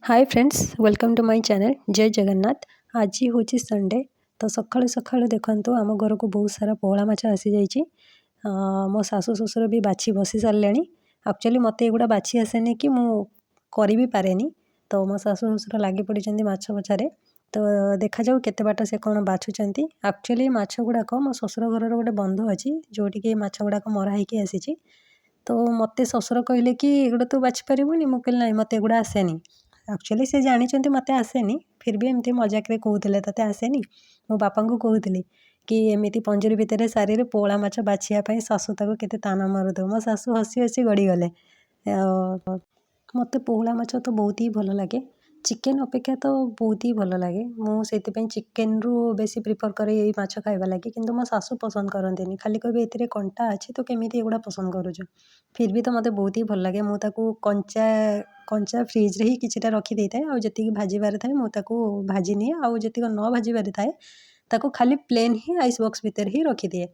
Hi friends, welcome to my channel जय जगन्नाथ। आज हूँ संडे तो सकाळु सकाळु देखंतु आम घर को बहुत सारा पोहला माछ आसी जाइए। मो सासु ससुर भी बाछी बसी सारे। एक्चुअली मत एगुड़ा बाछी आसेनि कि मु करी भी पारेनी, तो मो सासु ससुर लगी पड़ते माछ बछारे। तो देखा जाऊ केते बाट से कौन बाछुंट। एक्चुअली माछ गुड़ाक मो ससुर घर गोटे बंध अच्छी जोटिकी माछ गुड़ाक मरा होगी आसी। तो मत ससुर कहले कि एगुड़ा तू बाछि पारिबुनी। मु कहली ना मत एगुड़ा आसेनी। एक्चुअली से जानी मत आसेनी, फिर भी एमती मजाक कहते तोते आसेनी। मो बापा को कहते कि एमती पंजरी भितर सारी पोला माछ बाछियापाई सासु ताको केते ताना मारुथो। मो सासु हसी हसी गड़ीगले। मत पोहला माछ तो बहुत ही भल लगे, चिकेन अपेक्षा तो बहुत ही भल लगे। मुझे चिकेन रु बेसी प्रिफर करे यही माछ खाइबा लगे, किंतु मो सासु पसंद करते खाली कहे ए कंटा अच्छी तो केमी एगुड़ा पसंद करुच। फिर भी तो मत बहुत ही भल लगे। मुझे कंचा कंचा फ्रिज रे ही किछिटा रखी देता है। जी भाजबार थाए मुझे भाजी निए, आउ जी न भाजबार थाए ताको खाली प्लेन ही आइस बॉक्स भितर ही रखी दिए।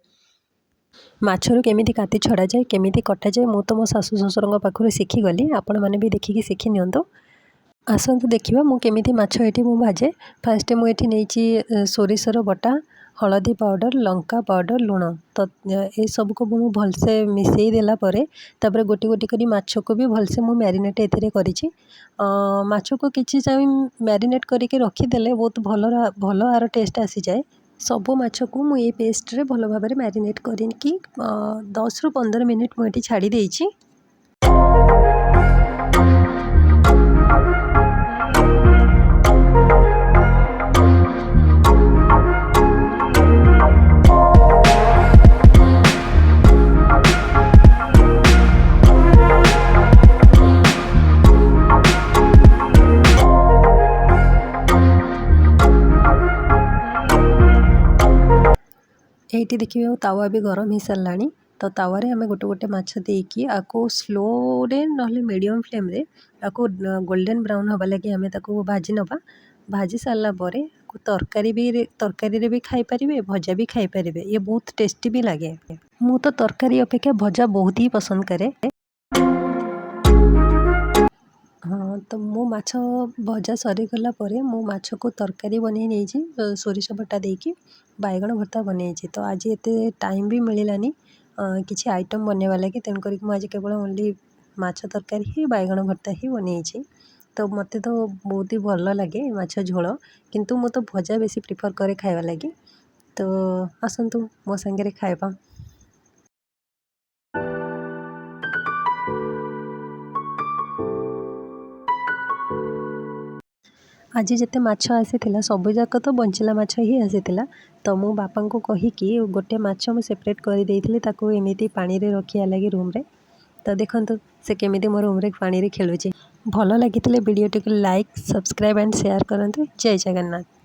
माछरू केमिति काटी छड़ा जाए, केमिति कटा जाए, मु तो मो सासु ससुर पाखु शिखिगली। आपण मैंने भी देखिकी शिखि नियंतु। आसतु देखिबा मु केमिति माछ एठी मु भाजे। फास्ट मु एठी नेइची सोरिषर बटा, हलदी पाउडर, लंका पाउडर, लुण। तो ये सब को मु भलसे मिसई देला परे तापर गोटी गोटी करी माछ को भी भलसे मु मैरिनेट एथिरे करिछि। माछ को किछि टाइम मैरिनेट करके रखिदेले बहुत भल आर टेस्ट आसी जाए। सबो माछ को मु ये पेस्ट रे भल भाबरे मैरिनेट करिकी 10 रु 15 मिनिट मु एठी छाड़ी देइछि। ये देखिए तावा भी गरम हो सारा। तो तावारे आम गोटे गोटे माछ देकी आपको स्लो रे ना मीडियम फ्लेम रे आपको गोल्डन ब्राउन हवा लगे आम भाजी नवा। भाजी सारा पर तरकारी भी खाई पारे, भजा भी खाई पारे। ये बहुत टेस्टी भी लगे। मु तो तरकारी अपेक्षा भजा बहुत ही पसंद करे। हाँ, तो मो माछ भजा सरीगला मो माछ को तरकारी बनै नहीं सोरिष बटा देकी बैगण भर्ता बनै। तो आज एते टाइम भी मिलानी किसी आइटम बनवा लगे, तेणुक मुझे केवल ओनली माछ तरकारी ही बैगण भर्ता ही बनै। तो मत तो बहुत ही भल लगे माछ झोल, किंतु मु तो भजा बेसी प्रिफर करे खाइबा लगे। तो आसतु मो संगे खाइबा। आज जिते माछ आसी सबुजाक तो बंचला माछ ही आसी। तो मो बापा को कहीकि गोटे माछ मु सेपरेट कर देइथिली ताको एमिति पानी रे रखिया लगी रूम रे। तो देखंतु से केमिति मो रूम रे पानी रे खेलुची। भल लागितिले वीडियो टिक लाइक, सब्सक्राइब एंड शेयर करंतु। जय जगन्नाथ।